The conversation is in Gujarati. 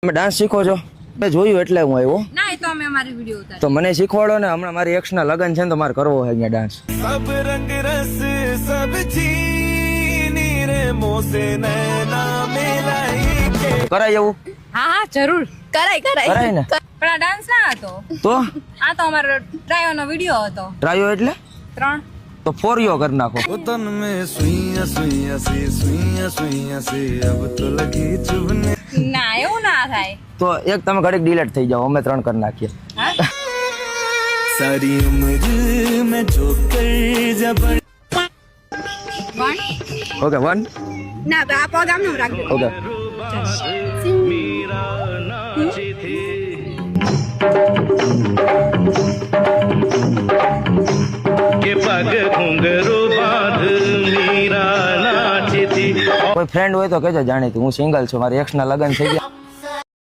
તમે ડાન્સ શીખો છો? મેં જોયું એટલે હું આવ્યો. ના એ તો અમે અમારી વિડિયો ઉતારી. તો મને શીખવાડો ને, હમણાં મારી એક્સ ના લગન છે ને તો મારે કરવો છે અહીંયા ડાન્સ. सब रंग रस सब चीनी रे मोसे नैना मिलाई के કરાય એવું? હા હા જરૂર કરાય ને? પણ આ ડાન્સ ના હતો, તો આ તો અમારો ટ્રાયો નો વિડિયો હતો. ટ્રાયો એટલે 3 તો ફોરિયો કરી નાખો. तन में सुइया सुइया सी अब तो लगी चुभने ના એવું ના થાય. તો એક તમે ઘડીક ડિલેટ થઈ જાઓ, અમે 3 કરી નાખીએ. હા सारी उम्र में जो कर जब 1 ઓકે 1 ના તો આ પગ આમનું રાખજો. ઓકે. के पग घुंघरू बांध मीरा नाचती। કોઈ ફ્રેન્ડ હોય તો કહેજો જાણીતી. હું સિંગલ છું, મારી એક્સ ના લગન થઈ ગયા.